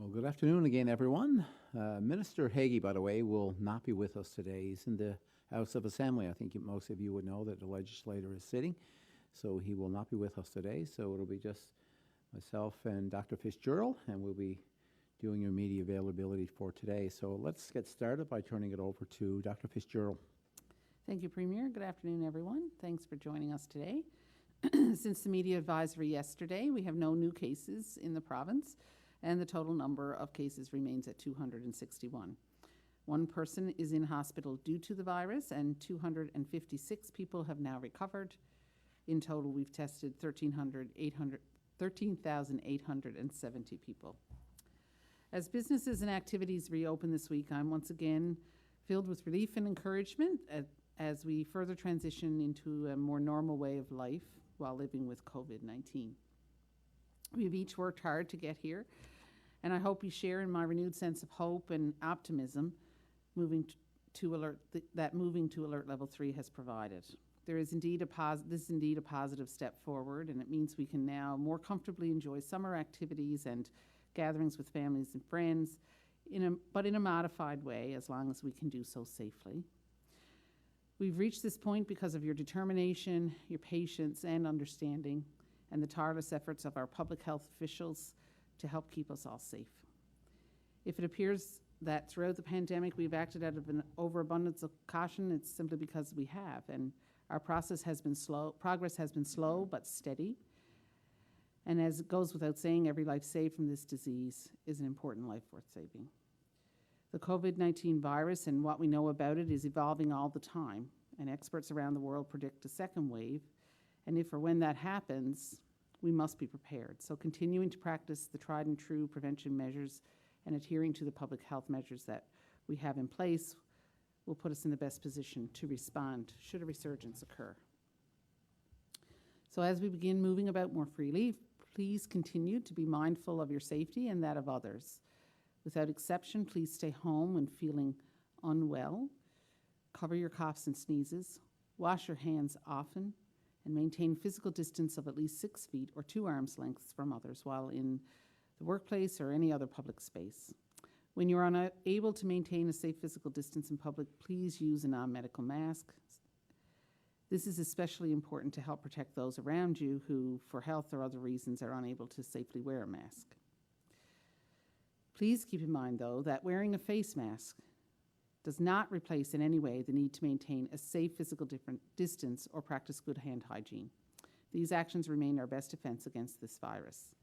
Well, good afternoon again, everyone. Minister Haggie, by the way, will not be with us today. He's in the House of Assembly. I think most of you would know that the legislator is sitting, so he will not be with us today. So it'll be just myself and Dr. Fitzgerald, and we'll be doing your media availability for today. So let's get started by turning it over to Dr. Fitzgerald. Thank you, Premier. Good afternoon, everyone. Thanks for joining us today. Since the media advisory yesterday, we have no new cases in the province, and the total number of cases remains at 261. One person is in hospital due to the virus, and 256 people have now recovered. In total, we've tested 13,870 people. As businesses and activities reopen this week, I'm once again filled with relief and encouragement as we further transition into a more normal way of life while living with COVID-19. We've each worked hard to get here, and I hope you share in my renewed sense of hope and optimism moving to alert level 3 has provided. This is indeed a positive step forward, and it means we can now more comfortably enjoy summer activities and gatherings with families and friends, but in a modified way, as long as we can do so safely. We've reached this point because of your determination, your patience and understanding, and the tireless efforts of our public health officials to help keep us all safe. If it appears that throughout the pandemic we've acted out of an overabundance of caution, it's simply because we have, and our progress has been slow but steady. And as it goes without saying, every life saved from this disease is an important life worth saving. The COVID-19 virus and what we know about it is evolving all the time, and experts around the world predict a second wave. And if or when that happens, we must be prepared. So continuing to practice the tried and true prevention measures and adhering to the public health measures that we have in place will put us in the best position to respond should a resurgence occur. So as we begin moving about more freely, please continue to be mindful of your safety and that of others. Without exception, please stay home when feeling unwell. Cover your coughs and sneezes. Wash your hands often, and maintain physical distance of at least 6 feet or 2 arms lengths from others while in the workplace or any other public space. When you're unable to maintain a safe physical distance in public, please use a non-medical mask. This is especially important to help protect those around you who, for health or other reasons, are unable to safely wear a mask. Please keep in mind, though, that wearing a face mask does not replace in any way the need to maintain a safe physical distance or practice good hand hygiene. These actions remain our best defense against this virus.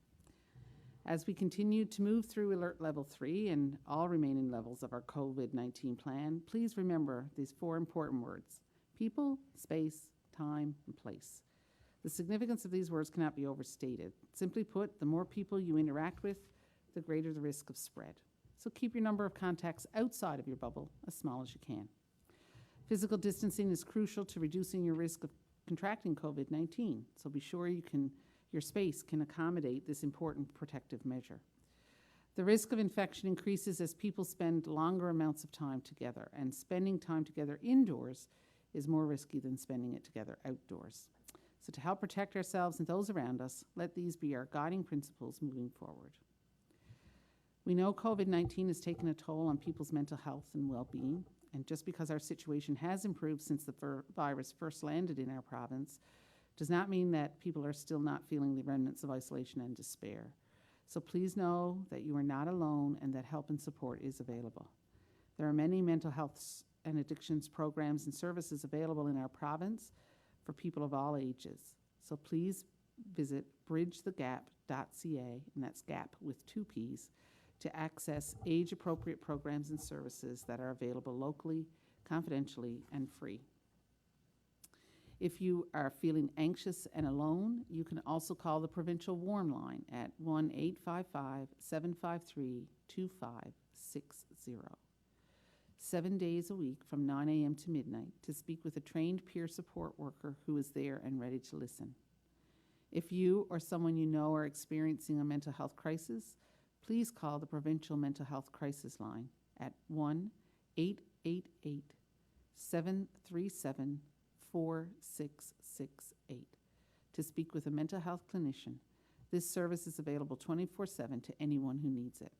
As we continue to move through Alert Level 3 and all remaining levels of our COVID-19 plan, please remember these 4 important words: people, space, time, and place. The significance of these words cannot be overstated. Simply put, the more people you interact with, the greater the risk of spread. So keep your number of contacts outside of your bubble as small as you can. Physical distancing is crucial to reducing your risk of contracting COVID-19, so be sure your space can accommodate this important protective measure. The risk of infection increases as people spend longer amounts of time together, and spending time together indoors is more risky than spending it together outdoors. So to help protect ourselves and those around us, let these be our guiding principles moving forward. We know COVID-19 has taken a toll on people's mental health and well-being, and just because our situation has improved since the virus first landed in our province does not mean that people are still not feeling the remnants of isolation and despair. So please know that you are not alone and that help and support is available. There are many mental health and addictions programs and services available in our province for people of all ages. So please visit bridgethegap.ca, and that's GAP with 2 P's, to access age-appropriate programs and services that are available locally, confidentially, and free. If you are feeling anxious and alone, you can also call the Provincial Warm Line at 1-855-753-2560. 7 days a week from 9 a.m. to midnight to speak with a trained peer support worker who is there and ready to listen. If you or someone you know are experiencing a mental health crisis, please call the Provincial Mental Health Crisis Line at 1-888-737-4668 to speak with a mental health clinician. This service is available 24/7 to anyone who needs it.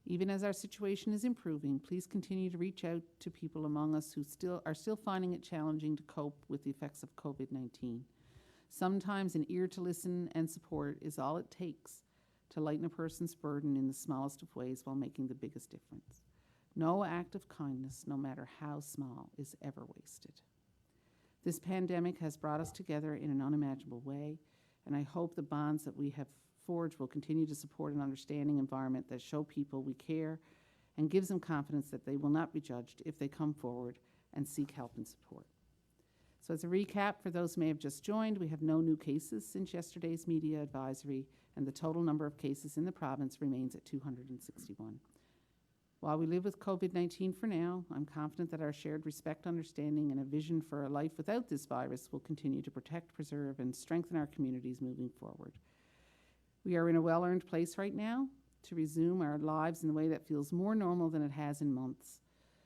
Even as our situation is improving, please continue to reach out to people among us who are still finding it challenging to cope with the effects of COVID-19. Sometimes an ear to listen and support is all it takes to lighten a person's burden in the smallest of ways while making the biggest difference. No act of kindness, no matter how small, is ever wasted. This pandemic has brought us together in an unimaginable way, and I hope the bonds that we have forged will continue to support an understanding environment that show people we care and gives them confidence that they will not be judged if they come forward and seek help and support. So as a recap, for those who may have just joined, we have no new cases since yesterday's media advisory, and the total number of cases in the province remains at 261. While we live with COVID-19 for now, I'm confident that our shared respect, understanding, and a vision for a life without this virus will continue to protect, preserve, and strengthen our communities moving forward. We are in a well-earned place right now to resume our lives in a way that feels more normal than it has in months.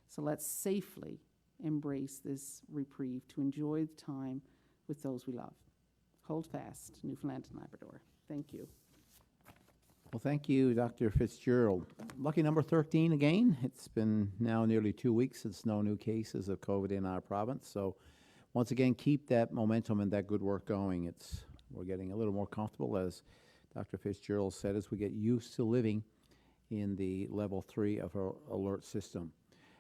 So let's safely embrace this reprieve to enjoy the time with those we love. Hold fast, Newfoundland and Labrador. Thank you. Well, thank you, Dr. Fitzgerald. Lucky number 13 again. It's been now nearly 2 weeks since no new cases of COVID in our province. So once again, keep that momentum and that good work going. We're getting a little more comfortable, as Dr. Fitzgerald said, as we get used to living in the level 3 of our alert system.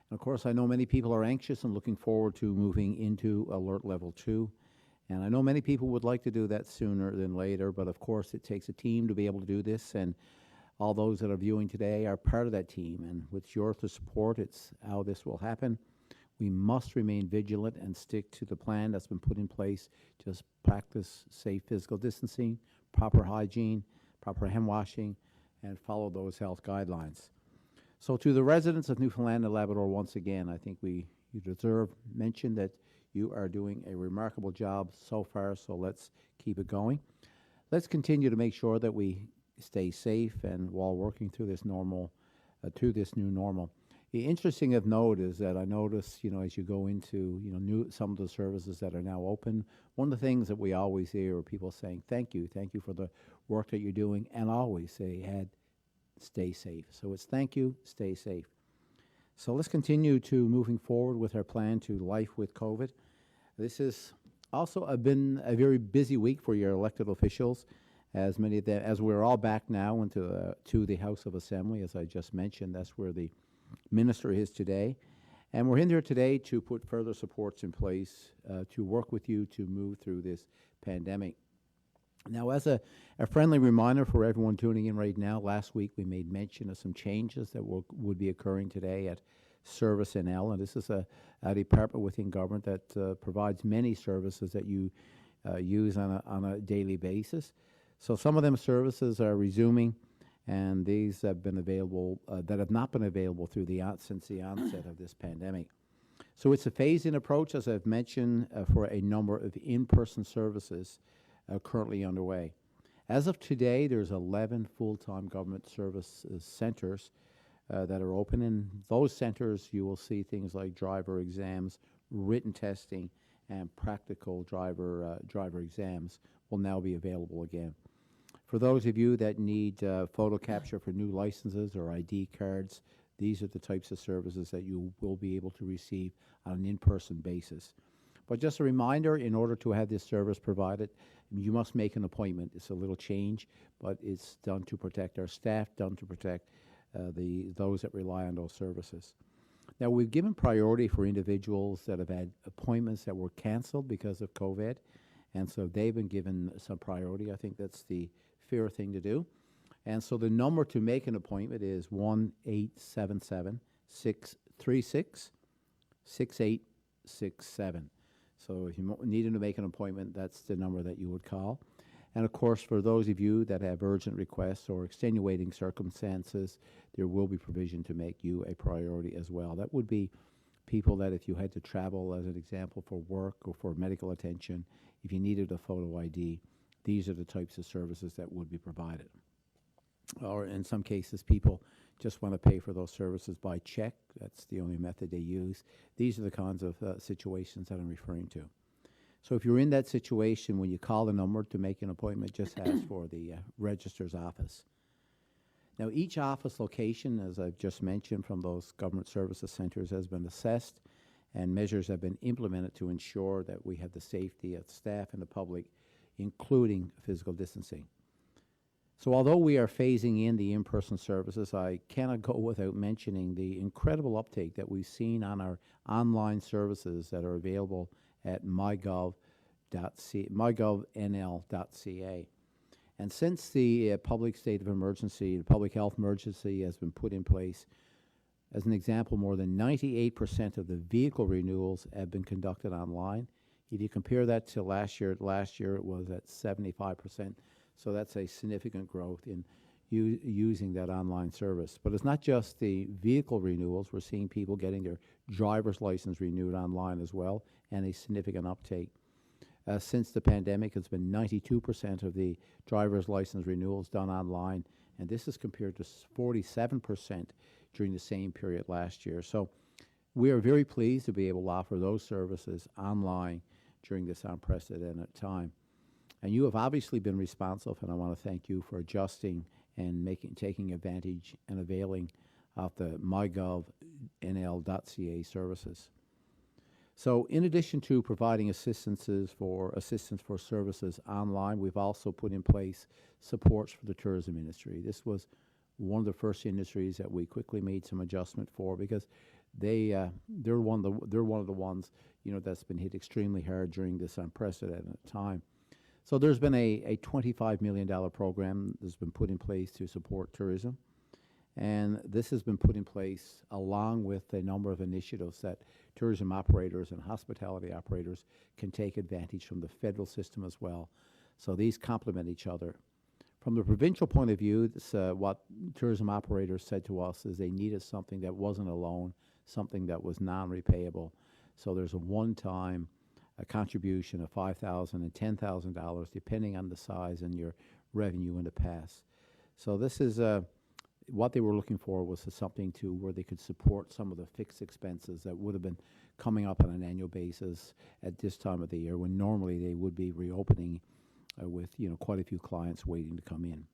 And of course, I know many people are anxious and looking forward to moving into alert level 2. And I know many people would like to do that sooner than later, but of course it takes a team to be able to do this, and all those that are viewing today are part of that team. And with your support, it's how this will happen. We must remain vigilant and stick to the plan that's been put in place. Just practice safe physical distancing, proper hygiene, proper hand washing, and follow those health guidelines. So to the residents of Newfoundland and Labrador, once again, I think you deserve mention that you are doing a remarkable job so far, so let's keep it going. Let's continue to make sure that we stay safe and while working through this to this new normal. The interesting of note is that I notice, as you go into, some of the services that are now open, one of the things that we always hear are people saying, thank you for the work that you're doing, and always say, stay safe. So it's thank you, stay safe. So let's continue to moving forward with our plan to life with COVID. This has also been a very busy week for your elected officials, as many of them, as we're all back now to the House of Assembly, as I just mentioned. That's where the minister is today. And we're in there today to put further supports in place to work with you to move through this pandemic. Now, as a friendly reminder for everyone tuning in right now, last week we made mention of some changes that would be occurring today at Service NL, and this is a department within government that provides many services that you use on a daily basis. So some of them services are resuming, and these have been available that have not been available since the onset of this pandemic. So it's a phased-in approach, as I've mentioned, for a number of in-person services currently underway. As of today, there's 11 full-time government service centers that are open. In those centers, you will see things like driver exams, written testing, and practical driver exams will now be available again. For those of you that need photo capture for new licenses or ID cards, these are the types of services that you will be able to receive on an in-person basis. But just a reminder, in order to have this service provided, you must make an appointment. It's a little change, but it's done to protect our staff, done to protect those that rely on those services. Now, we've given priority for individuals that have had appointments that were canceled because of COVID, and so they've been given some priority. I think that's the fair thing to do. And so the number to make an appointment is 1-877-636-6867. So if you needed to make an appointment, that's the number that you would call. And of course, for those of you that have urgent requests or extenuating circumstances, there will be provision to make you a priority as well. That would be people that if you had to travel, as an example, for work or for medical attention, if you needed a photo ID, these are the types of services that would be provided. Or in some cases, people just want to pay for those services by check. That's the only method they use. These are the kinds of situations that I'm referring to. So if you're in that situation, when you call the number to make an appointment, just ask for the registrar's office. Now, each office location, as I've just mentioned from those government services centers, has been assessed and measures have been implemented to ensure that we have the safety of staff and the public, including physical distancing. So although we are phasing in the in-person services, I cannot go without mentioning the incredible uptake that we've seen on our online services that are available at mygovnl.ca. And since the public state of emergency, the public health emergency has been put in place, as an example, more than 98% of the vehicle renewals have been conducted online. If you compare that to last year it was at 75%. So that's a significant growth in using that online service. But it's not just the vehicle renewals. We're seeing people getting their driver's license renewed online as well, and a significant uptake. Since the pandemic, it's been 92% of the driver's license renewals done online, and this is compared to 47% during the same period last year. So we are very pleased to be able to offer those services online during this unprecedented time. And you have obviously been responsive, and I want to thank you for adjusting and taking advantage and availing of the mygovnl.ca services. So in addition to providing assistance for services online, we've also put in place supports for the tourism industry. This was one of the first industries that we quickly made some adjustment for, because they're one of the ones that's been hit extremely hard during this unprecedented time. So there's been a $25 million program that's been put in place to support tourism. And this has been put in place along with a number of initiatives that tourism operators and hospitality operators can take advantage from the federal system as well. So these complement each other. From the provincial point of view, what tourism operators said to us is they needed something that wasn't a loan, something that was non-repayable. So there's a one-time contribution of $5,000 and $10,000, depending on the size and your revenue in the past. So this is what they were looking for, was something where they could support some of the fixed expenses that would have been coming up on an annual basis at this time of the year, when normally they would be reopening with quite a few clients waiting to come in.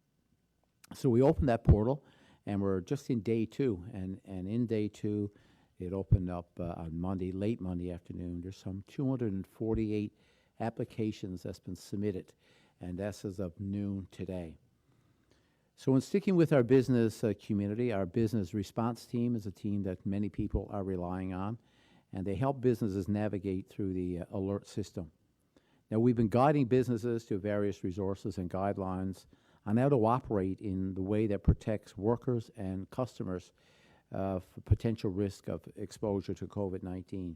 So we opened that portal, and we're just in day 2, and in day 2, it opened up on Monday, late Monday afternoon. There's some 248 applications that's been submitted, and that's as of noon today. So in sticking with our business community, our business response team is a team that many people are relying on, and they help businesses navigate through the alert system. Now, we've been guiding businesses to various resources and guidelines on how to operate in the way that protects workers and customers for potential risk of exposure to COVID-19.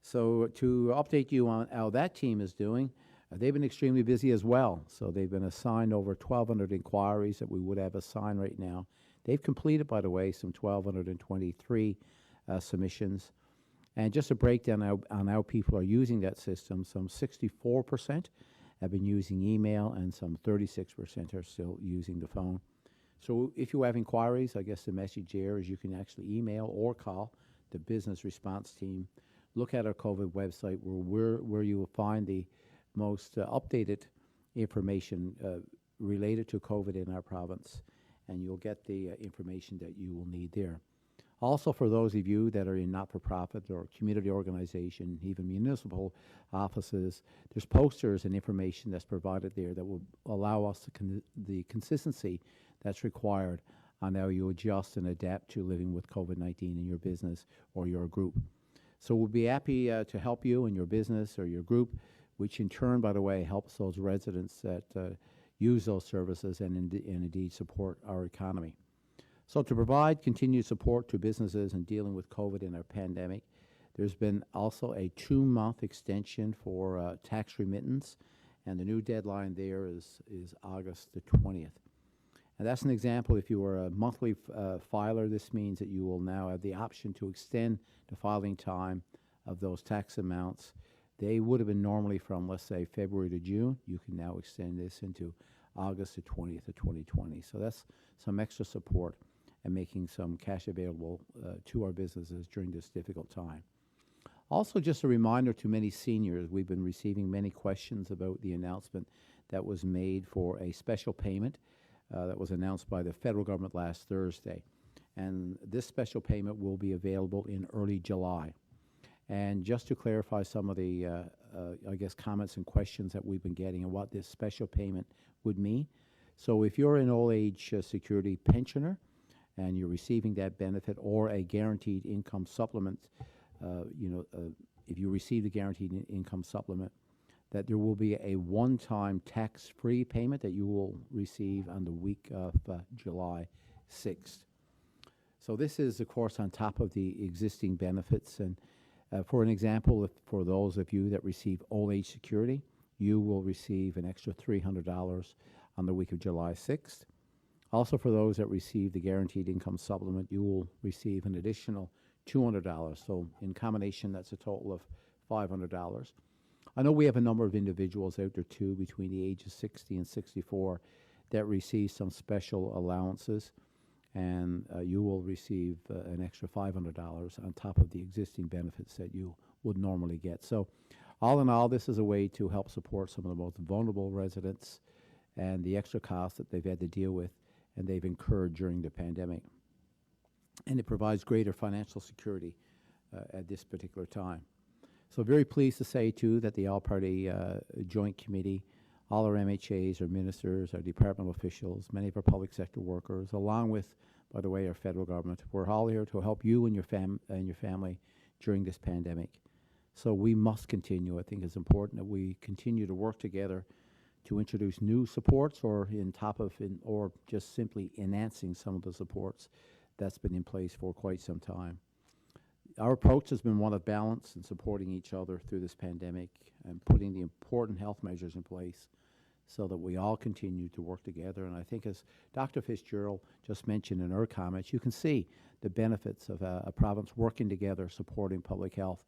So to update you on how that team is doing, they've been extremely busy as well. So they've been assigned over 1,200 inquiries that we would have assigned right now. They've completed, by the way, some 1,223 submissions. And just a breakdown on how people are using that system, some 64% have been using email, and some 36% are still using the phone. So if you have inquiries, I guess the message here is you can actually email or call the business response team. Look at our COVID website where you will find the most updated information related to COVID in our province, and you'll get the information that you will need there. Also, for those of you that are in not-for-profit or community organization, even municipal offices, there's posters and information that's provided there that will allow us the consistency that's required on how you adjust and adapt to living with COVID-19 in your business or your group. So we'll be happy to help you in your business or your group, which in turn, by the way, helps those residents that use those services and indeed support our economy. So to provide continued support to businesses in dealing with COVID in our pandemic, there's been also a 2-month extension for tax remittance, and the new deadline there is August the 20th. And that's an example. If you are a monthly filer, this means that you will now have the option to extend the filing time of those tax amounts. They would have been normally from, let's say, February to June. You can now extend this into August the 20th of 2020. So that's some extra support and making some cash available to our businesses during this difficult time. Also, just a reminder to many seniors, we've been receiving many questions about the announcement that was made for a special payment that was announced by the federal government last Thursday. And this special payment will be available in early July. And just to clarify some of the, I guess, comments and questions that we've been getting and what this special payment would mean. So if you're an old age security pensioner and you're receiving that benefit or a guaranteed income supplement, if you receive the guaranteed income supplement, that there will be a one-time tax-free payment that you will receive on the week of July 6th. So this is, of course, on top of the existing benefits. And for an example, for those of you that receive old age security, you will receive an extra $300 on the week of July 6th. Also, for those that receive the guaranteed income supplement, you will receive an additional $200. So in combination, that's a total of $500. I know we have a number of individuals out there too between the ages 60 and 64 that receive some special allowances, and you will receive an extra $500 on top of the existing benefits that you would normally get. So all in all, this is a way to help support some of the most vulnerable residents and the extra costs that they've had to deal with and they've incurred during the pandemic. And it provides greater financial security at this particular time. So very pleased to say, too, that the All-Party Joint Committee, all our MHAs, our ministers, our departmental officials, many of our public sector workers, along with, by the way, our federal government, we're all here to help you and your family during this pandemic. So we must continue. I think it's important that we continue to work together to introduce new supports or or just simply enhancing some of the supports that's been in place for quite some time. Our approach has been one of balance and supporting each other through this pandemic and putting the important health measures in place so that we all continue to work together. And I think, as Dr. Fitzgerald just mentioned in her comments, you can see the benefits of a province working together, supporting public health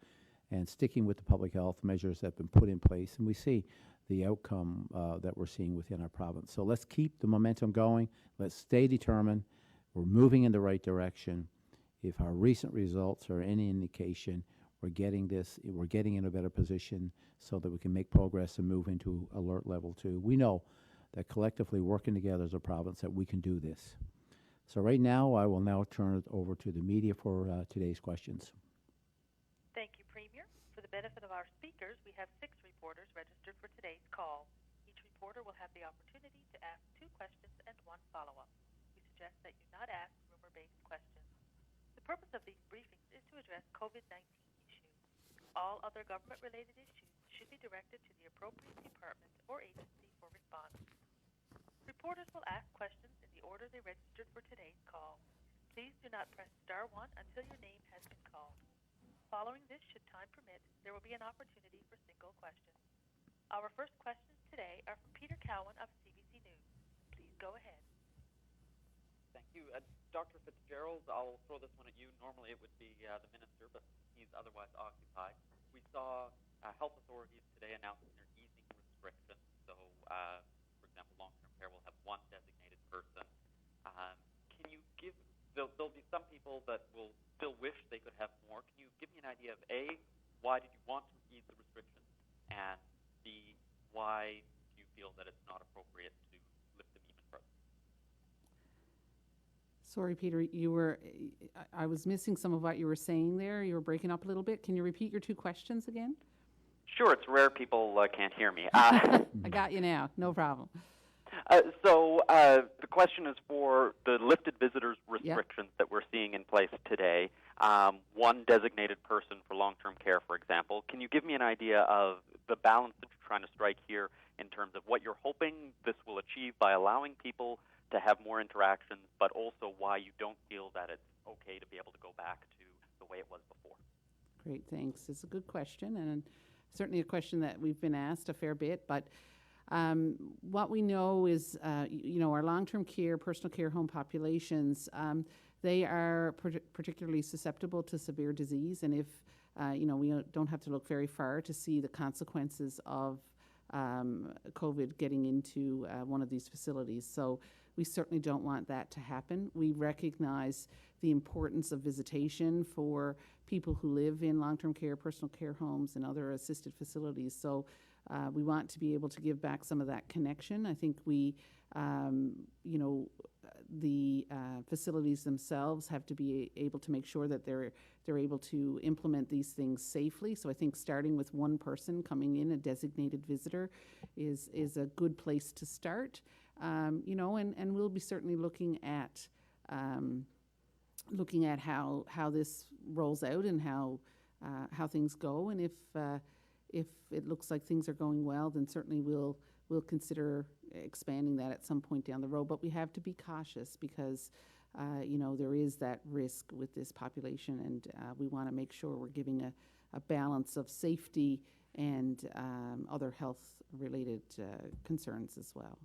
and sticking with the public health measures that have been put in place. And we see the outcome that we're seeing within our province. So let's keep the momentum going. Let's stay determined. We're moving in the right direction. If our recent results are any indication, we're getting in a better position so that we can make progress and move into alert level 2. We know that collectively working together as a province that we can do this. So right now, I will now turn it over to the media for today's questions. Thank you, Premier. For the benefit of our speakers, we have 6 reporters registered for today's call. Each reporter will have the opportunity to ask 2 questions and 1 follow-up. We suggest that you not ask rumor-based questions. The purpose of these briefings is to address COVID-19 issues. All other government-related issues should be directed to the appropriate department or agency for response. Reporters will ask questions in the order they registered for today's call. Please do not press *1 until your name has been called. Following this, should time permit, there will be an opportunity for single questions. Our first questions today are from Peter Cowan of CBC News. Please go ahead. Thank you. Dr. Fitzgerald, I'll throw this one at you. Normally it would be the minister, but he's otherwise occupied. We saw health authorities today announcing they're easing restrictions. So, for example, long-term care will have 1 designated person. Can you give, there'll be some people that will still wish they could have more. Can you give me an idea of A, why did you want to ease the restrictions, and B, why do you feel that it's not appropriate to lift them even further? Sorry, Peter, I was missing some of what you were saying there. You were breaking up a little bit. Can you repeat your 2 questions again? Sure, it's rare people can't hear me. I got you now, no problem. So the question is for the lifted visitors restrictions that we're seeing in place today. 1 designated person for long-term care, for example. Can you give me an idea of the balance that you're trying to strike here in terms of what you're hoping this will achieve by allowing people to have more interactions, but also why you don't feel that it's okay to be able to go back to the way it was before? Great, thanks. It's a good question, and certainly a question that we've been asked a fair bit, but what we know is, our long-term care, personal care home populations, they are particularly susceptible to severe disease, and if, we don't have to look very far to see the consequences of COVID getting into one of these facilities. So we certainly don't want that to happen. We recognize the importance of visitation for people who live in long-term care, personal care homes, and other assisted facilities. So we want to be able to give back some of that connection. I think we, the facilities themselves have to be able to make sure that they're able to implement these things safely. So I think starting with one person coming in, a designated visitor, is a good place to start. And we'll be certainly looking at how this rolls out and how things go. And if it looks like things are going well, then certainly we'll consider expanding that at some point down the road. But we have to be cautious because, there is that risk with this population, and we want to make sure we're giving a balance of safety and other health-related concerns as well.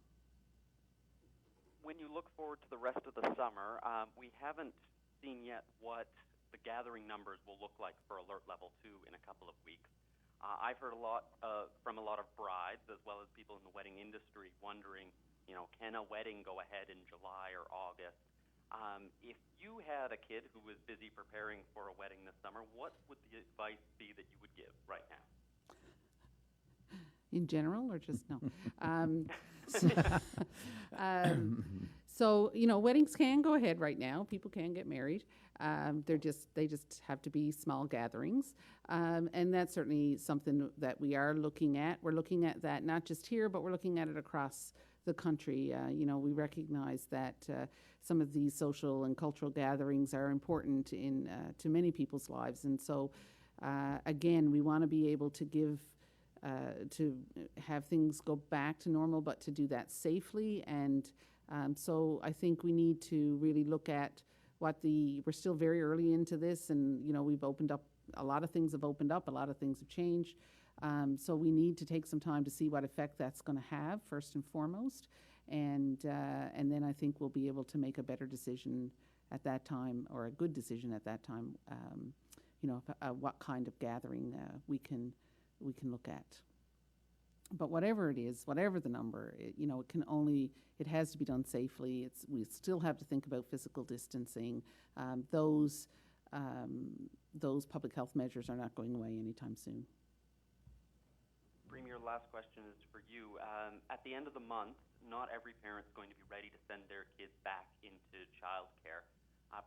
When you look forward to the rest of the summer, we haven't seen yet what the gathering numbers will look like for Alert Level 2 in a couple of weeks. I've heard a lot from a lot of brides as well as people in the wedding industry wondering, can a wedding go ahead in July or August? If you had a kid who was busy preparing for a wedding this summer, what would the advice be that you would give right now? In general, or just no? So, weddings can go ahead right now. People can get married. They just have to be small gatherings. And that's certainly something that we are looking at. We're looking at that not just here, but we're looking at it across the country. We recognize that some of these social and cultural gatherings are important to many people's lives. And so, again, we want to be able to to have things go back to normal, but to do that safely. And so I think we need to really look at we're still very early into this, and, we've opened up, a lot of things have opened up, a lot of things have changed. So we need to take some time to see what effect that's going to have, first and foremost. And then I think we'll be able to make a better decision at that time, or a good decision at that time, what kind of gathering we can look at. But whatever it is, whatever the number, it has to be done safely. We still have to think about physical distancing. Those public health measures are not going away anytime soon. Premier, last question is for you. At the end of the month, not every parent's going to be ready to send their kids back into childcare.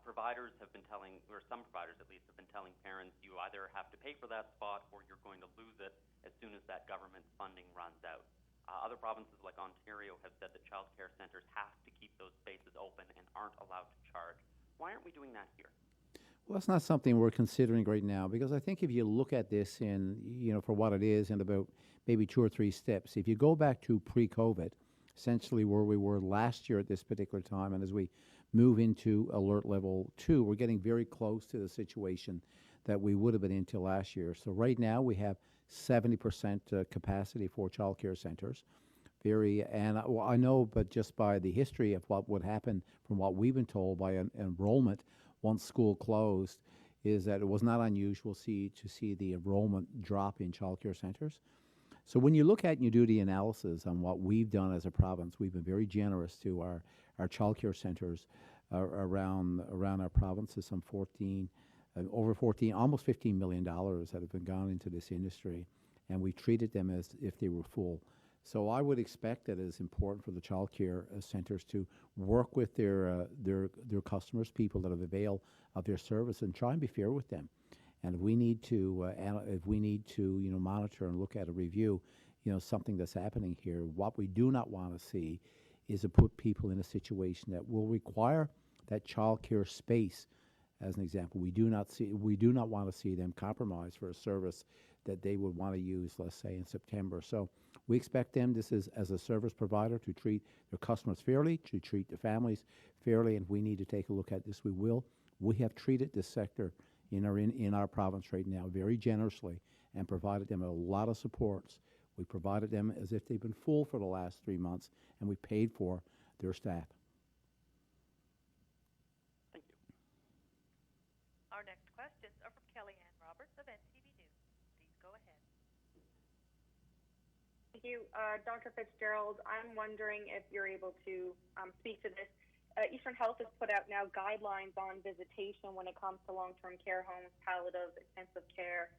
Providers have been telling, or some providers at least, have been telling parents you either have to pay for that spot or you're going to lose it as soon as that government funding runs out. Other provinces like Ontario have said that child care centres have to keep those spaces open and aren't allowed to charge. Why aren't we doing that here? Well, it's not something we're considering right now, because I think if you look at this for what it is in about maybe 2 or 3 steps, if you go back to pre-COVID, essentially where we were last year at this particular time, and as we move into Alert Level 2, we're getting very close to the situation that we would have been into last year. So right now we have 70% capacity for child care centres. I know, but just by the history of what would happen from what we've been told by enrollment once school closed, is that it was not unusual to see the enrollment drop in child care centres. So when you look at and you do the analysis on what we've done as a province, we've been very generous to our child care centres around our provinces, some almost $15 million that have been gone into this industry, and we treated them as if they were full. So I would expect that it is important for the child care centres to work with their customers, people that have availed of their service, and try and be fair with them. And if we need to monitor and look at a review, something that's happening here, what we do not want to see is to put people in a situation that will require that child care space. As an example, we do not want to see them compromised for a service that they would want to use, let's say, in September. So we expect them, as a service provider, to treat their customers fairly, to treat the families fairly, and if we need to take a look at this, we will. We have treated this sector in our province right now very generously and provided them a lot of supports. We provided them as if they've been full for the last 3 months, and we paid for their staff. Thank you. Our next questions are from Kellyanne Roberts of NTV News. Please go ahead. Thank you. Dr. Fitzgerald, I'm wondering if you're able to speak to this. Eastern Health has put out now guidelines on visitation when it comes to long-term care homes, palliative, intensive care,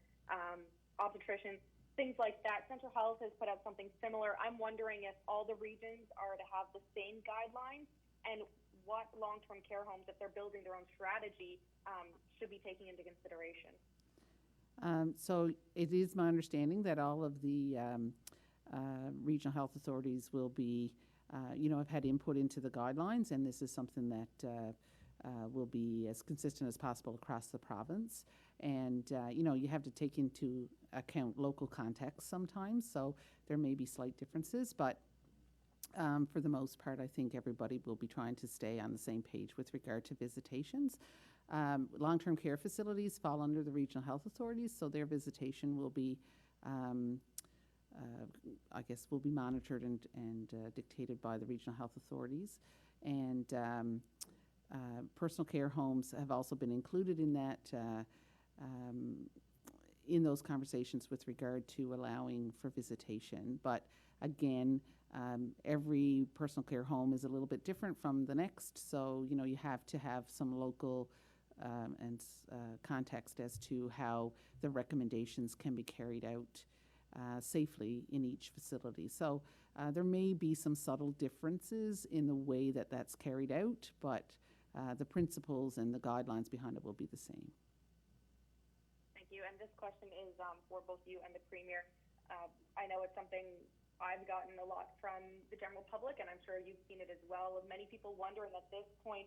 obstetricians. things like that. Central Health has put out something similar. I'm wondering if all the regions are to have the same guidelines, and what long-term care homes, if they're building their own strategy, should be taking into consideration. So it is my understanding that all of the regional health authorities will be, have had input into the guidelines, and this is something that will be as consistent as possible across the province. And, you have to take into account local context sometimes, so there may be slight differences, but for the most part, I think everybody will be trying to stay on the same page with regard to visitations. Long-term care facilities fall under the regional health authorities, so their visitation will be, will be monitored and dictated by the regional health authorities. And personal care homes have also been included in that, in those conversations with regard to allowing for visitation. But again, every personal care home is a little bit different from the next, so you have to have some local context as to how the recommendations can be carried out safely in each facility. So there may be some subtle differences in the way that that's carried out, but the principles and the guidelines behind it will be the same. Thank you. And this question is for both you and the Premier. I know it's something I've gotten a lot from the general public, and I'm sure you've seen it as well, of many people wondering at this point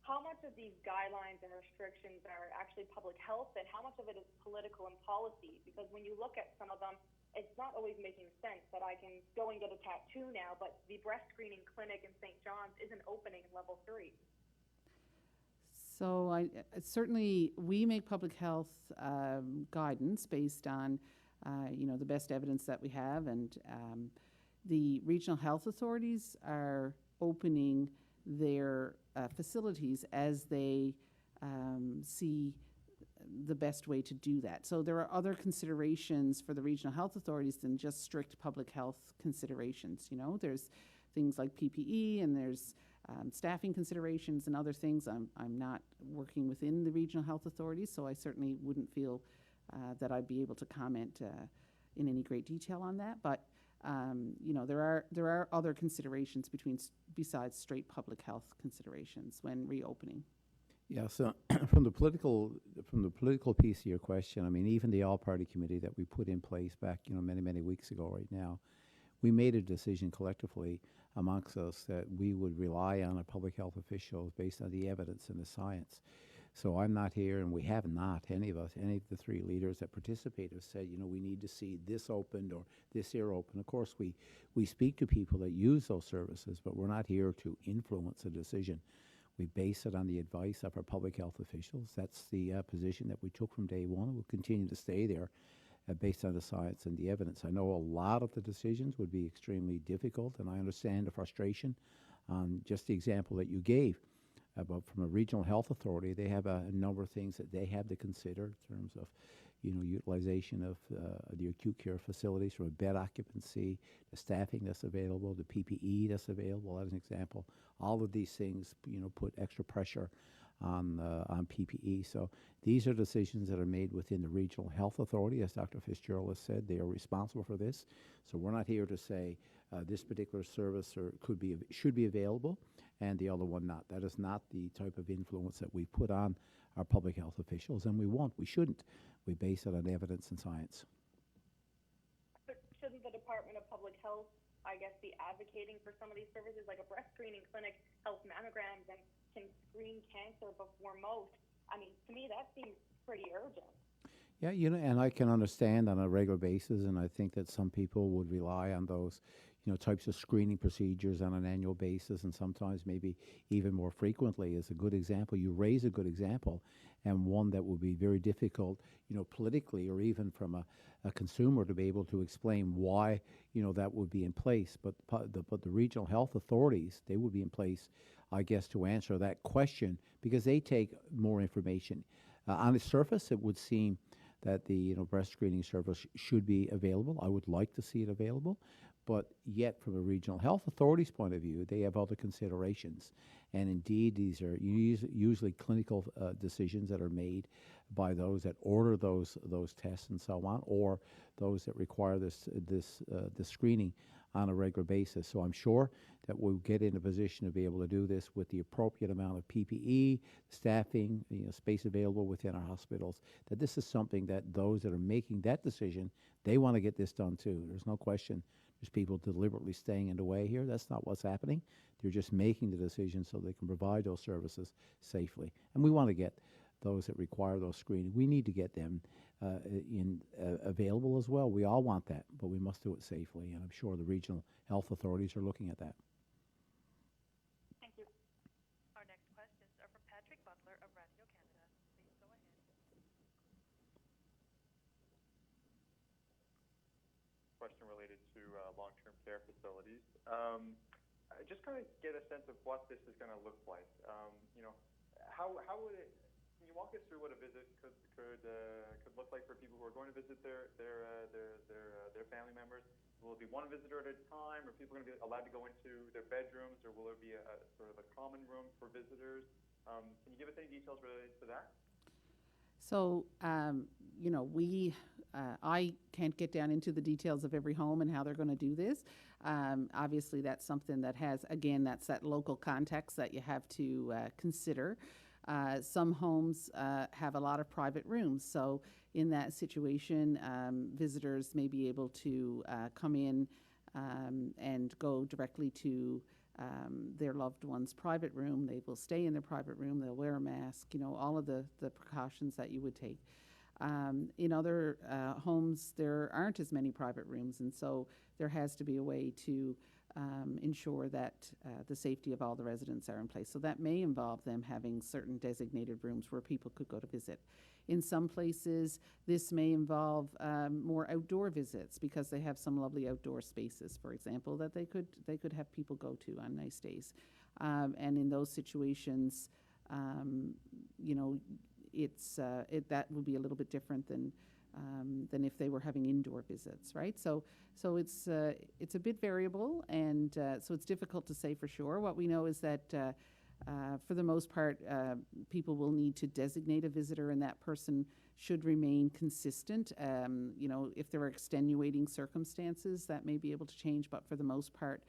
how much of these guidelines and restrictions are actually public health and how much of it is political and policy. Because when you look at some of them, it's not always making sense that I can go and get a tattoo now, but the breast screening clinic in St. John's isn't opening in level 3. So certainly we make public health guidance based on the best evidence that we have, and the regional health authorities are opening their facilities as they see the best way to do that. So there are other considerations for the regional health authorities than just strict public health considerations. There's things like PPE, and there's staffing considerations and other things. I'm not working within the regional health authorities, so I certainly wouldn't feel that I'd be able to comment in any great detail on that. But there are other considerations besides straight public health considerations when reopening. Yeah, so from the political piece of your question, I mean, even the all-party committee that we put in place back, many weeks ago right now, we made a decision collectively amongst us that we would rely on our public health officials based on the evidence and the science. So I'm not here, and we have not, any of the three leaders that participate have said, we need to see this opened or this here open. Of course, we speak to people that use those services, but we're not here to influence a decision. We base it on the advice of our public health officials. That's the position that we took from day one, and we'll continue to stay there based on the science and the evidence. I know a lot of the decisions would be extremely difficult, and I understand the frustration on just the example that you gave. But from a regional health authority, they have a number of things that they have to consider in terms of, utilization of the acute care facilities, from a bed occupancy, the staffing that's available, the PPE that's available, as an example. All of these things, put extra pressure on PPE. So these are decisions that are made within the regional health authority. As Dr. Fitzgerald has said, they are responsible for this. So we're not here to say this particular service should be available and the other one not. That is not the type of influence that we put on our public health officials, and we won't. We shouldn't. We base it on evidence and science. But shouldn't the Department of Public Health, be advocating for some of these services, like a breast screening clinic, health mammograms, and can screen cancer before most? I mean, to me, that seems pretty urgent. Yeah, and I can understand on a regular basis, and I think that some people would rely on those, types of screening procedures on an annual basis, and sometimes maybe even more frequently. As a good example, you raise a good example, and one that would be very difficult, politically or even from a consumer to be able to explain why, that would be in place. But the regional health authorities, they would be in place, I guess, to answer that question because they take more information. On the surface, it would seem that the breast screening service should be available. I would like to see it available, But yet, from a regional health authority's point of view, they have other considerations. And indeed, these are usually clinical decisions that are made by those that order those tests and so on, or those that require this screening on a regular basis. So I'm sure that we'll get in a position to be able to do this with the appropriate amount of PPE, staffing, space available within our hospitals, that this is something that those that are making that decision, they want to get this done too. There's no question there's people deliberately staying in the way here. That's not what's happening. They're just making the decision so they can provide those services safely. And we want to get those that require those screening, we need to get them available as well. We all want that, but we must do it safely, and I'm sure the regional health authorities are looking at that. Thank you. Our next questions are from Patrick Butler of Radio Canada. Please go ahead. Question related to long-term care facilities. I just kind of get a sense of what this is going to look like. How would it? Can you walk us through what a visit could look like for people who are going to visit their family members? Will it be one visitor at a time? Are people going to be allowed to go into their bedrooms, or will there be a sort of a common room for visitors? Can you give us any details related to that? So, I can't get down into the details of every home and how they're going to do this. Obviously, that's something that has, again, that's that local context that you have to consider. Some homes have a lot of private rooms, so in that situation, visitors may be able to come in and go directly to their loved one's private room. They will stay in their private room, they'll wear a mask, all of the precautions that you would take. In other homes, there aren't as many private rooms, and so there has to be a way to ensure that the safety of all the residents are in place. So that may involve them having certain designated rooms where people could go to visit. In some places, this may involve more outdoor visits because they have some lovely outdoor spaces, for example, that they could have people go to on nice days. And in those situations, that would be a little bit different than if they were having indoor visits, right? So it's a bit variable, and so it's difficult to say for sure. What we know is that for the most part, people will need to designate a visitor, and that person should remain consistent. If there are extenuating circumstances, that may be able to change, but for the most part,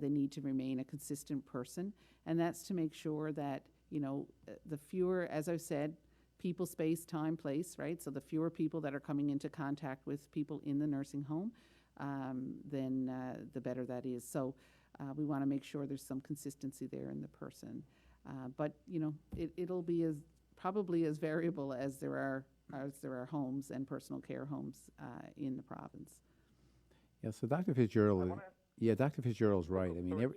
they need to remain a consistent person, and that's to make sure that the fewer, as I've said, people, space, time, place, right? So the fewer people that are coming into contact with people in the nursing home, then the better that is. So we want to make sure there's some consistency there in the person. But it'll be probably as variable as there are homes and personal care homes in the province. Yeah. So Dr. Fitzgerald, Dr. Fitzgerald's right. I mean,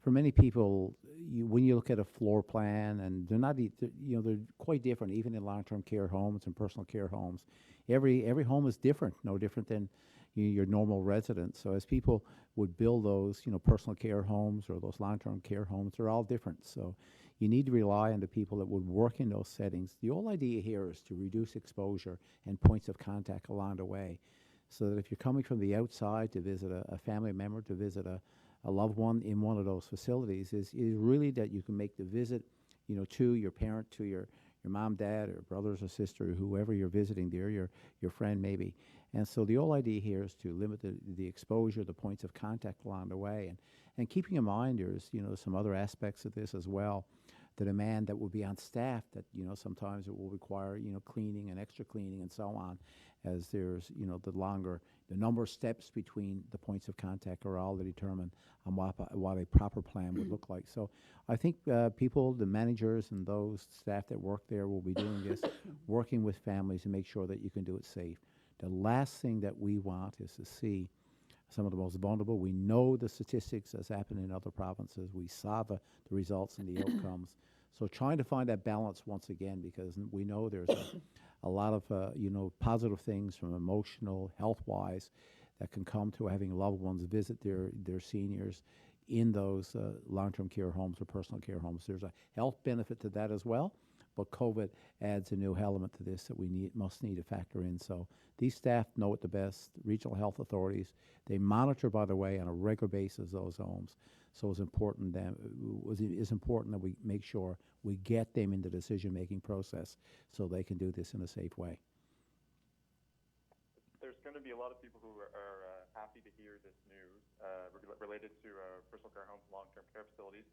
for many people, when you look at a floor plan, and they're not, they're quite different, even in long-term care homes and personal care homes. Every home is different, no different than your normal residence. So as people would build those, personal care homes or those long-term care homes, they're all different. So you need to rely on the people that would work in those settings. The whole idea here is to reduce exposure and points of contact along the way, so that if you're coming from the outside to visit a family member, to visit a loved one in one of those facilities, is really that you can make the visit, to your parent, to your mom, dad, or brothers or sister, or whoever you're visiting there, your friend maybe. And so the whole idea here is to limit the exposure, the points of contact along the way. And keeping in mind there's, some other aspects of this as well. The demand that will be on staff, that, sometimes it will require, cleaning and extra cleaning and so on, as there's, the number of steps between the points of contact are all to determine on what a proper plan would look like. So I think people, the managers and those staff that work there will be doing this, working with families to make sure that you can do it safe. The last thing that we want is to see some of the most vulnerable. We know the statistics as happened in other provinces. We saw the results and the outcomes. So trying to find that balance once again, because we know there's a lot of positive things from emotional, health-wise, that can come to having loved ones visit their seniors in those long-term care homes or personal care homes. There's a health benefit to that as well, but COVID adds a new element to this that we must need to factor in. So these staff know it the best, regional health authorities. They monitor, by the way, on a regular basis those homes. So it's important that we make sure we get them in the decision-making process so they can do this in a safe way. There's going to be a lot of people who are happy to hear this news related to personal care homes and long-term care facilities.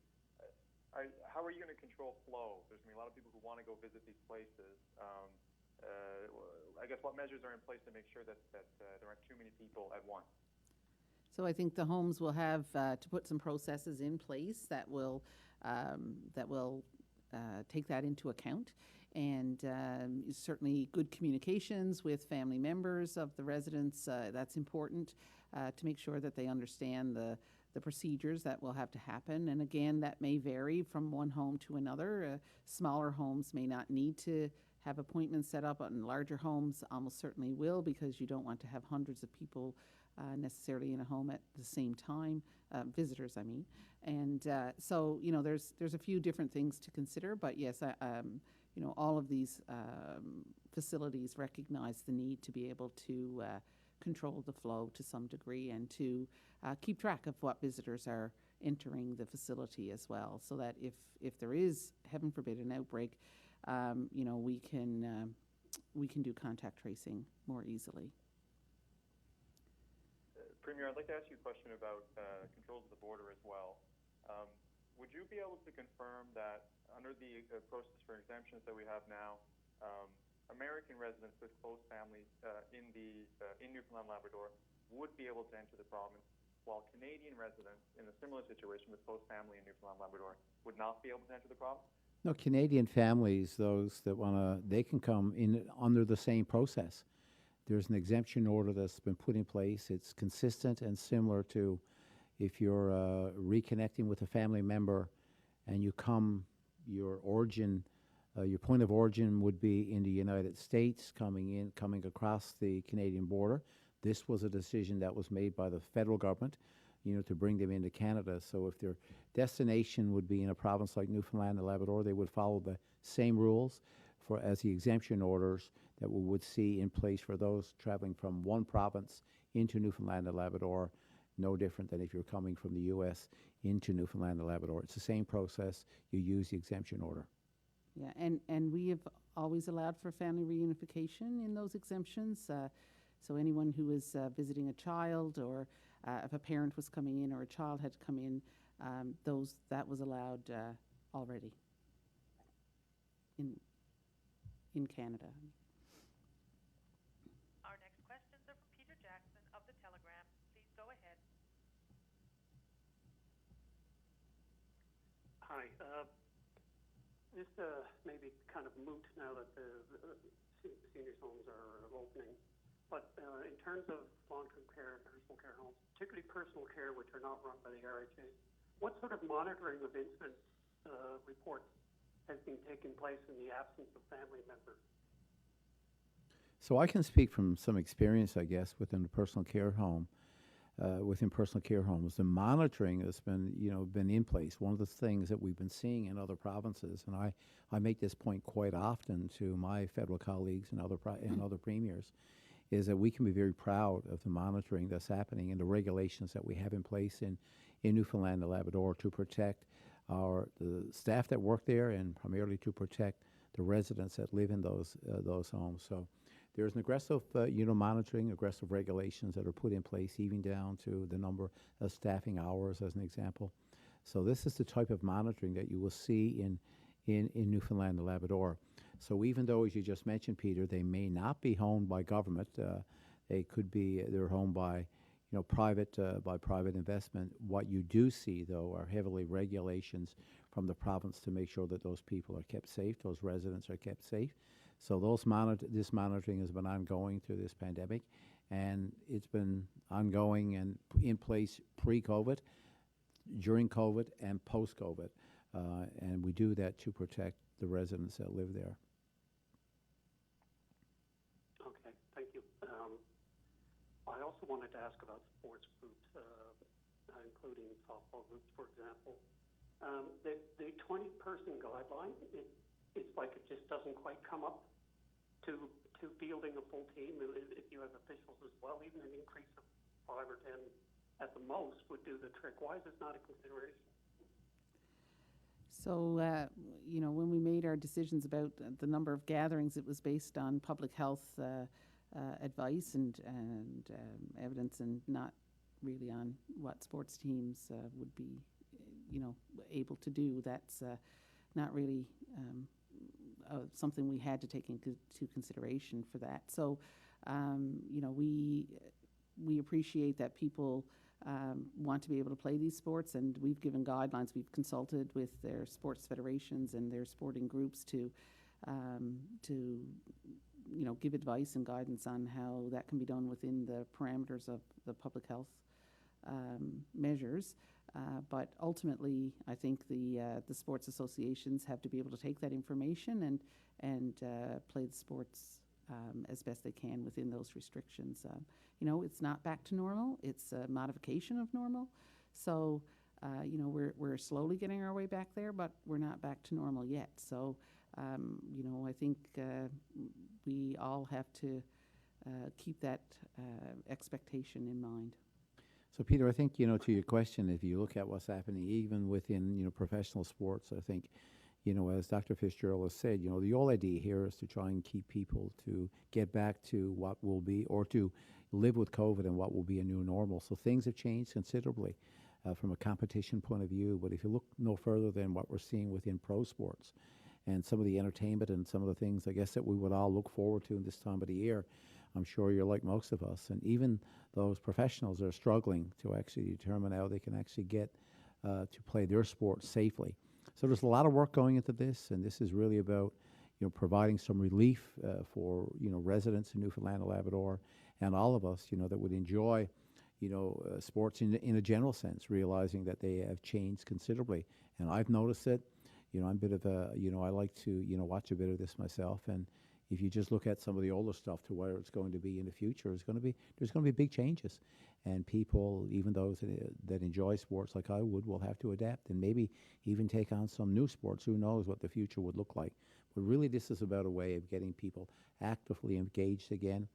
How are you going to control flow? There's going to be a lot of people who want to go visit these places. I guess what measures are in place to make sure that there aren't too many people at once? So I think the homes will have to put some processes in place that will take that into account, and certainly good communications with family members of the residents. That's important to make sure that they understand the procedures that will have to happen. And again, that may vary from one home to another. Smaller homes may not need to have appointments set up, and larger homes almost certainly will, because you don't want to have hundreds of people necessarily in a home at the same time, visitors, I mean. And so, you know, there's a few different things to consider, but yes, you know, all of these facilities recognize the need to be able to control the flow to some degree, and to keep track of what visitors are entering the facility as well, so that if there is, heaven forbid, an outbreak, you know, we can do contact tracing more easily. Premier, I'd like to ask you a question about controls of the border as well. Would you be able to confirm that under the process for exemptions that we have now, American residents with close families in Newfoundland and Labrador would be able to enter the province, while Canadian residents in a similar situation with close family in Newfoundland and Labrador would not be able to enter the province? No, Canadian families, those that they can come in under the same process. There's an exemption order that's been put in place. It's consistent and similar to if you're reconnecting with a family member and you come, your point of origin would be in the United States, coming across the Canadian border. This was a decision that was made by the federal government, you know, to bring them into Canada. So if their destination would be in a province like Newfoundland and Labrador, they would follow the same rules as the exemption orders that we would see in place for those traveling from one province into Newfoundland and Labrador, no different than if you're coming from the U.S. into Newfoundland and Labrador. It's the same process. You use the exemption order. Yeah, and we have always allowed for family reunification in those exemptions. So anyone who is visiting a child, or if a parent was coming in or a child had to come in, that was allowed already in Canada. Our next questions are from Peter Jackson of the Telegram. Please go ahead. Hi. This may be kind of moot now that the seniors' homes are opening, but in terms of long-term care and personal care homes, particularly personal care, which are not run by the RHA, what sort of monitoring of incident reports has been taking place in the absence of family members? So I can speak from some experience, I guess, within the personal care home. Within personal care homes, the monitoring has been in place. One of the things that we've been seeing in other provinces, and I make this point quite often to my federal colleagues and other premiers, is that we can be very proud of the monitoring that's happening and the regulations that we have in place in Newfoundland and Labrador to protect the staff that work there, and primarily to protect the residents that live in those homes. So there's an aggressive monitoring, aggressive regulations that are put in place, even down to the number of staffing hours, as an example. So this is the type of monitoring that you will see in Newfoundland and Labrador. So even though, as you just mentioned, Peter, they may not be owned by government, they're owned by private investment. What you do see, though, are heavily regulations from the province to make sure that those people are kept safe, those residents are kept safe. So this monitoring has been ongoing through this pandemic, and it's been ongoing and in place pre-COVID, during COVID, and post-COVID. And we do that to protect the residents that live there. Okay, thank you. I also wanted to ask about sports groups, including softball groups, for example. The 20-person guideline, it's like just doesn't quite come up to fielding a full team. If you have officials as well, even an increase of 5 or 10 at the most would do the trick. Why is this not a consideration? So, when we made our decisions about the number of gatherings, it was based on public health advice and evidence, and not really on what sports teams would be, able to do. That's not really something we had to take into consideration for that. So, we appreciate that people want to be able to play these sports, and we've given guidelines. We've consulted with their sports federations and their sporting groups to give advice and guidance on how that can be done within the parameters of the public health measures. But ultimately, I think the sports associations have to be able to take that information and play the sports as best they can within those restrictions. It's not back to normal. It's a modification of normal. So, we're slowly getting our way back there, but we're not back to normal yet. So, I think we all have to keep that expectation in mind. So, Peter, I think, to your question, if you look at what's happening even within, professional sports, I think, as Dr. Fitzgerald has said, the whole idea here is to try and keep people to get back to what will be, or to live with COVID and what will be a new normal. So things have changed considerably from a competition point of view. But if you look no further than what we're seeing within pro sports and some of the entertainment and some of the things, I guess, that we would all look forward to in this time of the year, I'm sure you're like most of us. And even those professionals are struggling to actually determine how they can actually get to play their sport safely. So there's a lot of work going into this, and this is really about, providing some relief for, residents in Newfoundland and Labrador, and all of us, that would enjoy, sports in a general sense, realizing that they have changed considerably. And I've noticed it. I'm a bit of a, I like to, watch a bit of this myself. And if you just look at some of the older stuff to where it's going to be in the future, there's going to be big changes. And people, even those that enjoy sports like I would, will have to adapt and maybe even take on some new sports. Who knows what the future would look like. But really, this is about a way of getting people actively engaged again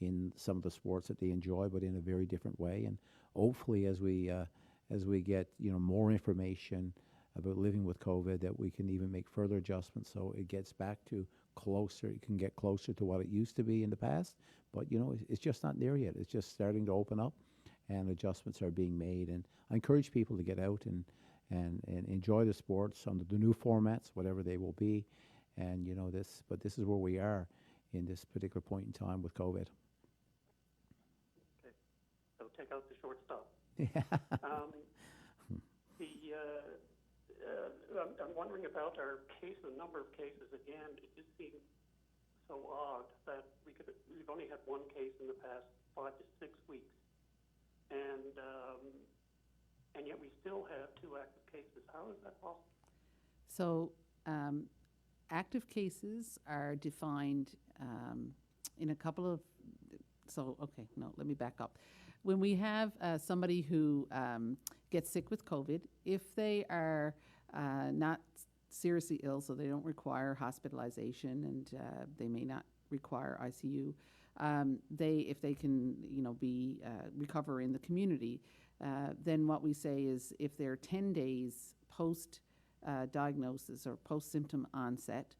in some of the sports that they enjoy, but in a very different way. And hopefully, as we get more information about living with COVID, that we can even make further adjustments so it gets back to closer. It can get closer to what it used to be in the past. But it's just not there yet. It's just starting to open up, and adjustments are being made. And I encourage people to get out and enjoy the sports under the new formats, whatever they will be. And this is where we are in this particular point in time with COVID. Okay, so take out the short stuff. Yeah. I'm wondering about our the number of cases. Again, it just seems so odd that we've only had one case in the past 5 to 6 weeks, and yet we still have 2 active cases. How is that possible? So, active cases are defined in a couple of. Let me back up. When we have somebody who gets sick with COVID, if they are not seriously ill, so they don't require hospitalization, and they may not require ICU, if they can be recover in the community, then what we say is if they're 10 days post diagnosis or post symptom onset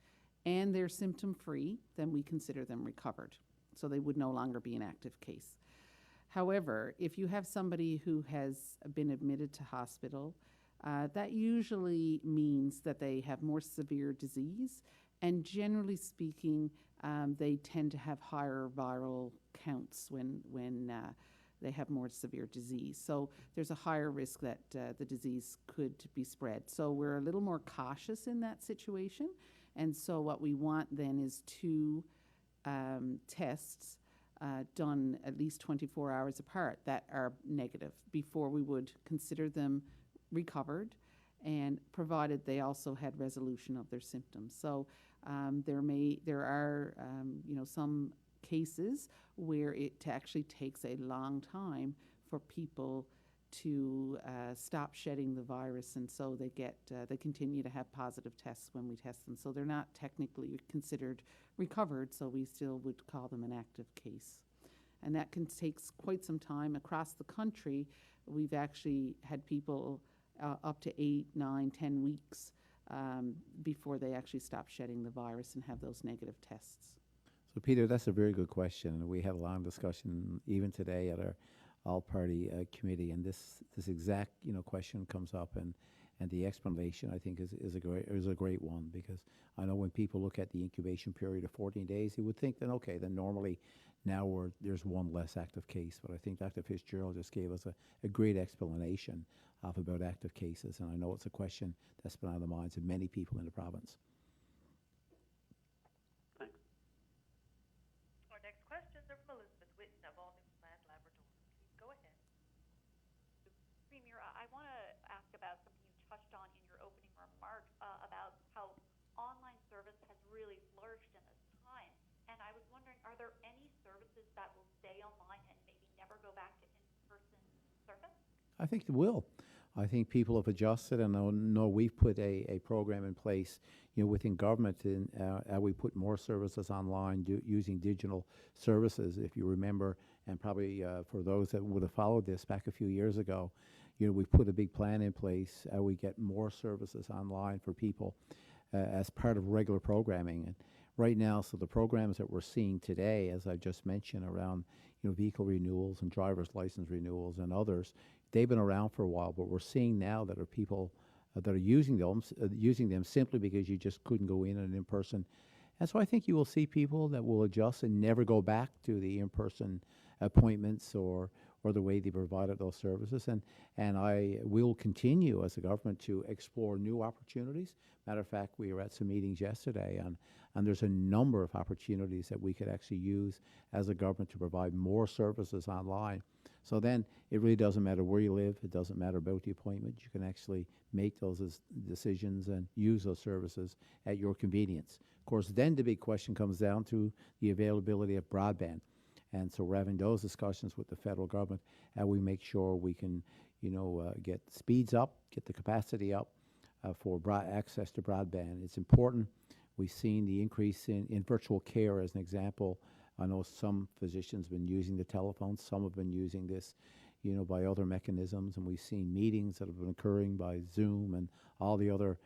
and they're symptom free, then we consider them recovered. So they would no longer be an active case. However, if you have somebody who has been admitted to hospital, that usually means that they have more severe disease, and generally speaking, they tend to have higher viral counts when they have more severe disease. So there's a higher risk that the disease could be spread. So we're a little more cautious in that situation, and so what we want then is 2 tests done at least 24 hours apart that are negative before we would consider them recovered, and provided they also had resolution of their symptoms. So there are some cases where it actually takes a long time for people to stop shedding the virus, and so they continue to have positive tests when we test them. So they're not technically considered recovered, so we still would call them an active case. And that can take quite some time. Across the country, we've actually had people up to 8, 9, 10 weeks before they actually stop shedding the virus and have those negative tests. So, Peter, that's a very good question. We had a long discussion even today at our all-party committee, and this exact question comes up, and the explanation I think is a great one, because I know when people look at the incubation period of 14 days, you would think that okay, then normally now there's one less active case. But I think Dr. Fitzgerald just gave us a great explanation about active cases, and I know it's a question that's been on the minds of many people in the province. Thanks. Our next questions are from Elizabeth Whitten of Newfoundland and Labrador. Please go ahead. Premier, I want to ask about something you touched on in your opening remarks about how online service has really flourished in this time. And I was wondering, are there any services that will stay online and maybe never go back to in-person service? I think it will. I think people have adjusted, and I know we've put a program in place, within government, and we put more services online using digital services. If you remember, and probably for those that would have followed this back a few years ago, we've put a big plan in place. We get more services online for people as part of regular programming. And right now, so the programs that we're seeing today, as I just mentioned, around vehicle renewals and driver's license renewals and others, they've been around for a while, but we're seeing now that are people that are using them simply because you just couldn't go in person. And so I think you will see people that will adjust and never go back to the in-person appointments or the way they provided those services. And I will continue as a government to explore new opportunities. Matter of fact, we were at some meetings yesterday, and there's a number of opportunities that we could actually use as a government to provide more services online. So then it really doesn't matter where you live. It doesn't matter about the appointment. You can actually make those decisions and use those services at your convenience. Of course, then the big question comes down to the availability of broadband. And so we're having those discussions with the federal government, and we make sure we can, get speeds up, get the capacity up for access to broadband. It's important. We've seen the increase in virtual care as an example. I know some physicians have been using the telephone. Some have been using this, by other mechanisms. And we've seen meetings that have been occurring by Zoom and all the other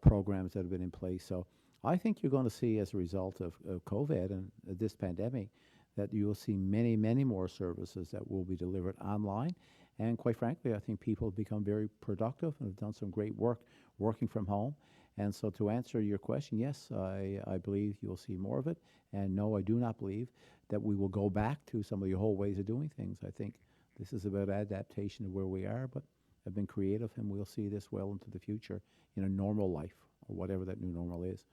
programs that have been in place. So I think you're going to see, as a result of COVID and this pandemic, that you will see many, many more services that will be delivered online. And quite frankly, I think people have become very productive and have done some great work working from home. And so to answer your question, yes, I believe you will see more of it. And no, I do not believe that we will go back to some of the old ways of doing things. I think this is about adaptation of where we are, but have been creative, and we'll see this well into the future in a normal life, or whatever that new normal is.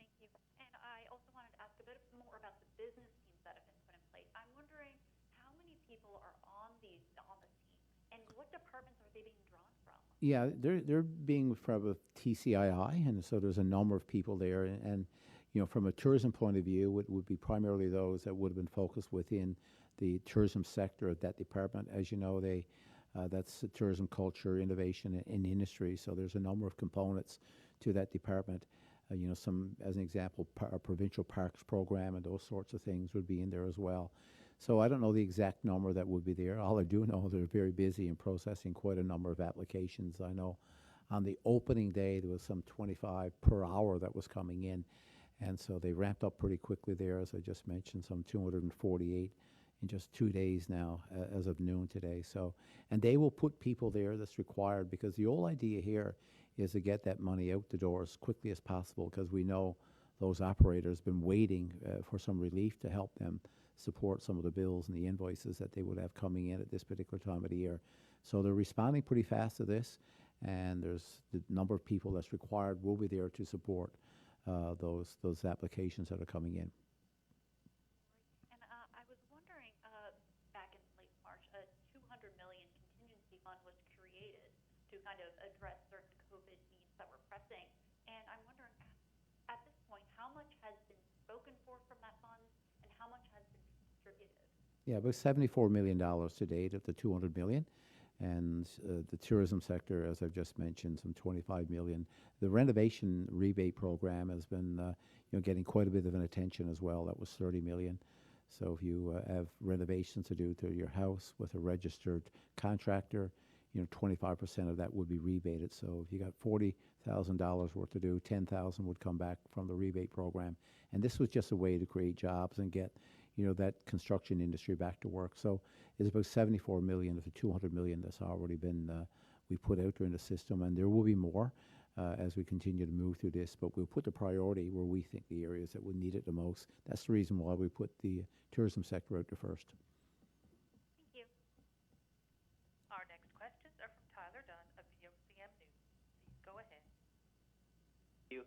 Thank you. And I also wanted to ask a bit more about the business teams that have been put in place. I'm wondering how many people are on the team, and what departments are they being drawn from? Yeah, they're being from TCII, and so there's a number of people there. And from a tourism point of view, it would be primarily those that would have been focused within the tourism sector of that department. As you know, that's tourism, culture, innovation, and industry. So there's a number of components to that department. Some, as an example, a provincial parks program and those sorts of things would be in there as well. So I don't know the exact number that would be there. All I do know, they're very busy in processing quite a number of applications. I know on the opening day, there was some 25 per hour that was coming in. And so they ramped up pretty quickly there, as I just mentioned, some 248 in just 2 days now, as of noon today. So, and they will put people there that's required, because the whole idea here is to get that money out the door as quickly as possible, because we know those operators have been waiting for some relief to help them support some of the bills and the invoices that they would have coming in at this particular time of the year. So they're responding pretty fast to this, and there's the number of people that's required will be there to support those applications that are coming in. And I was wondering, back in late March, a $200 million contingency fund was created to kind of address certain COVID needs that were pressing. And I'm wondering, at this point, how much has been spoken for from that fund, and how much has been distributed? Yeah, about $74 million to date of the 200 million. And the tourism sector, as I've just mentioned, some 25 million. The renovation rebate program has been, getting quite a bit of an attention as well. That was 30 million. So if you have renovations to do to your house with a registered contractor, 25% of that would be rebated. So if you got $40,000 worth to do, 10,000 would come back from the rebate program. And this was just a way to create jobs and get, that construction industry back to work. So it's about 74 million of the 200 million that's already been we put out there in the system, and there will be more as we continue to move through this. But we'll put the priority where we think the areas that would need it the most. That's the reason why we put the tourism sector out there first. Thank you. Our next questions are from Tyler Dunn of VOCM News. Please go ahead. Thank you.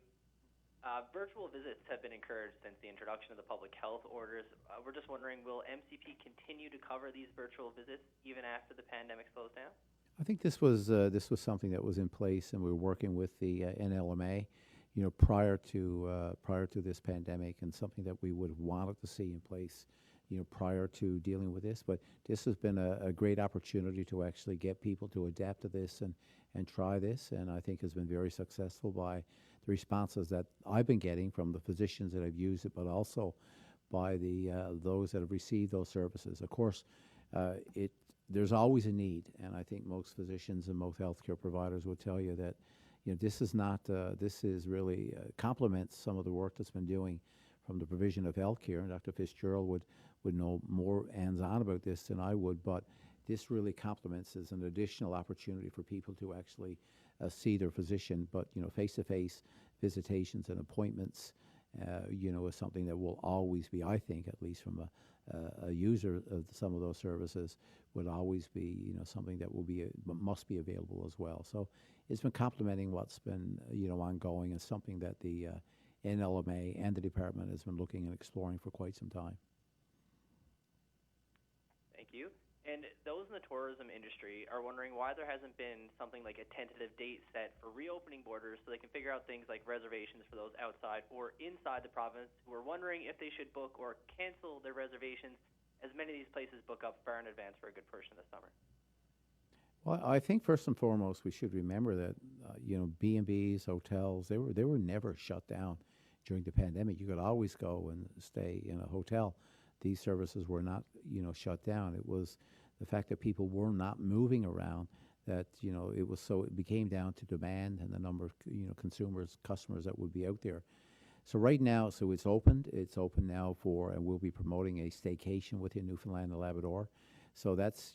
Virtual visits have been encouraged since the introduction of the public health orders. We're just wondering, will MCP continue to cover these virtual visits even after the pandemic slows down? I think this was something that was in place, and we were working with the NLMA, prior to this pandemic, and something that we would have wanted to see in place, prior to dealing with this. But this has been a great opportunity to actually get people to adapt to this and try this, and I think has been very successful by the responses that I've been getting from the physicians that have used it, but also by those that have received those services. Of course, there's always a need, and I think most physicians and most healthcare providers will tell you that this is really complements some of the work that's been doing from the provision of healthcare. And Dr. Fitzgerald would know more hands-on about this than I would, but this really complements as an additional opportunity for people to actually see their physician. But face-to-face visitations and appointments, is something that will always be, I think, at least from a user of some of those services, would always be, something that will be must be available as well. So it's been complementing what's been, ongoing, and something that the NLMA and the department has been looking and exploring for quite some time. Thank you. And those in the tourism industry are wondering why there hasn't been something like a tentative date set for reopening borders so they can figure out things like reservations for those outside or inside the province who are wondering if they should book or cancel their reservations, as many of these places book up far in advance for a good portion of the summer. Well, I think first and foremost we should remember that B&Bs, hotels, they were never shut down during the pandemic. You could always go and stay in a hotel. These services were not shut down. It was the fact that people were not moving around that it became down to demand and the number of customers that would be out there. So right now, it's opened. It's open now and we'll be promoting a staycation within Newfoundland and Labrador. So that's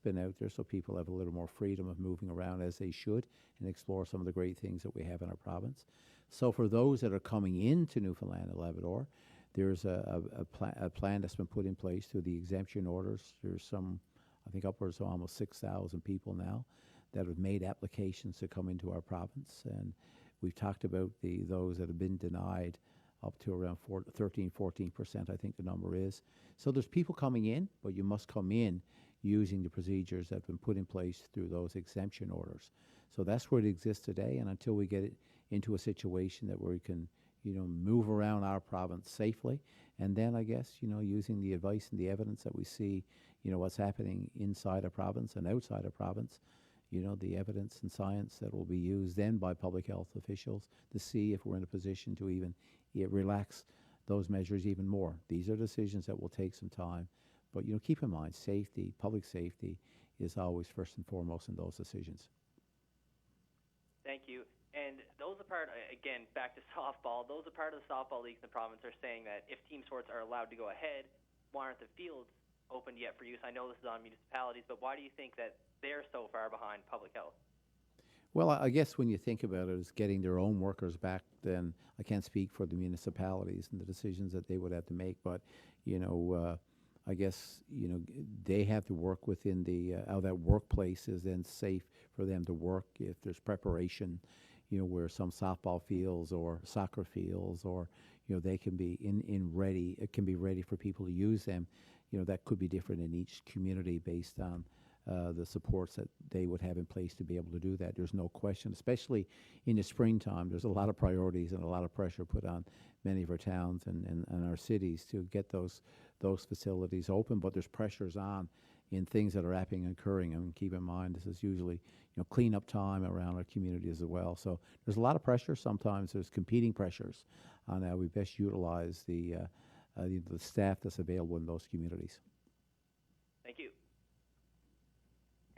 been out there, so people have a little more freedom of moving around as they should and explore some of the great things that we have in our province. So for those that are coming into Newfoundland and Labrador, there's a plan that's been put in place through the exemption orders. There's I think upwards of almost 6,000 people now that have made applications to come into our province. And we've talked about those that have been denied up to around 13, 14%, I think the number is. So there's people coming in, but you must come in using the procedures that have been put in place through those exemption orders. So that's where it exists today, and until we get it into a situation that where we can move around our province safely. And then I guess, using the advice and the evidence that we see, what's happening inside a province and outside a province, the evidence and science that will be used then by public health officials to see if we're in a position to even relax those measures even more. These are decisions that will take some time. But, keep in mind, safety, public safety is always first and foremost in those decisions. Thank you. And those are part, again, back to softball, those are part of the softball leagues in the province are saying that if team sports are allowed to go ahead, why aren't the fields opened yet for use? I know this is on municipalities, but why do you think that they're so far behind public health? Well, I guess when you think about it as getting their own workers back, then I can't speak for the municipalities and the decisions that they would have to make, but, I guess, they have to work within how that workplace is then safe for them to work. If there's preparation, where some softball fields or soccer fields or, they can be it can be ready for people to use them. That could be different in each community based on the supports that they would have in place to be able to do that. There's no question, especially in the springtime. There's a lot of priorities and a lot of pressure put on many of our towns and our cities to get those facilities open, but there's pressures on in things that are happening and occurring. I mean, keep in mind, this is usually, cleanup time around our communities as well. So there's a lot of pressure. Sometimes there's competing pressures on how we best utilize the staff that's available in those communities. Thank you.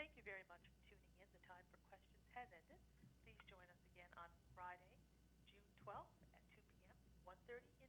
Thank you very much for tuning in. The time for questions has ended. Please join us again on Friday, June 12th at 2 p.m., 1:30 in